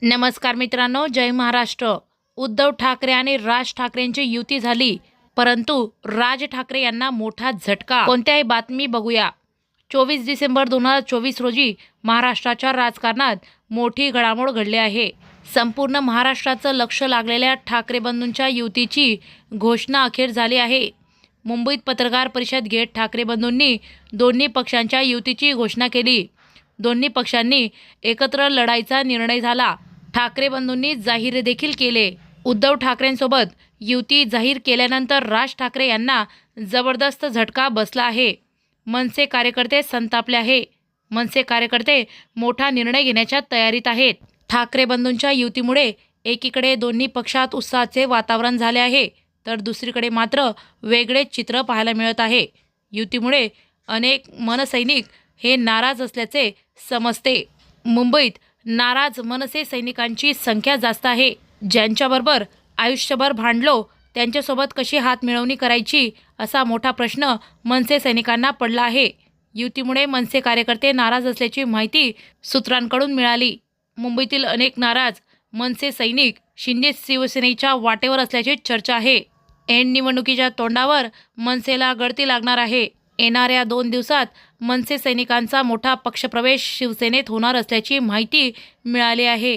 नमस्कार मित्रांनो, जय महाराष्ट्र। उद्धव ठाकरे आणि राज ठाकरेंची युती झाली, परंतु राज ठाकरे यांना मोठा झटका। कोणत्याही बातमी बघूया। 24 डिसेंबर 2024 रोजी महाराष्ट्राच्या राजकारणात मोठी घडामोड घडली आहे। संपूर्ण महाराष्ट्राचं लक्ष लागलेल्या ठाकरे बंधूंच्या युतीची घोषणा अखेर झाली आहे। मुंबईत पत्रकार परिषद घेत ठाकरे बंधूंनी दोन्ही पक्षांच्या युतीची घोषणा केली। दोन्ही पक्षांनी एकत्र लढायचा निर्णय झाला। ठाकरे बंधूंनी जाहीर देखील केले। उद्धव ठाकरेंसोबत युती जाहीर केल्यानंतर राज ठाकरे यांना जबरदस्त झटका बसला आहे। मनसे कार्यकर्ते संतापले आहे। मनसे कार्यकर्ते मोठा निर्णय घेण्याच्या तयारीत आहेत। ठाकरे बंधूंच्या युतीमुळे एकीकडे दोन्ही पक्षात उत्साहाचे वातावरण झाले आहे, तर दुसरीकडे मात्र वेगळेच चित्र पाहायला मिळत आहे। युतीमुळे अनेक मनसैनिक हे नाराज असल्याचे समजते। मुंबईत नाराज मनसे सैनिकांची संख्या जास्त आहे। ज्यांच्याबरोबर आयुष्यभर भांडलो त्यांच्यासोबत कशी हात मिळवणी करायची असा मोठा प्रश्न मनसे सैनिकांना पडला आहे। युतीमुळे मनसे कार्यकर्ते नाराज असल्याची माहिती सूत्रांकडून मिळाली। मुंबईतील अनेक नाराज मनसे सैनिक शिंदे शिवसेनेच्या वाटेवर असल्याची चर्चा आहे। ऐन निवडणुकीच्या तोंडावर मनसेला गळती लागणार आहे। येणाऱ्या 2 दिवसात मनसे सैनिकांचा मोठा पक्षप्रवेश शिवसेनेत होणार असल्याची माहिती मिळाली आहे।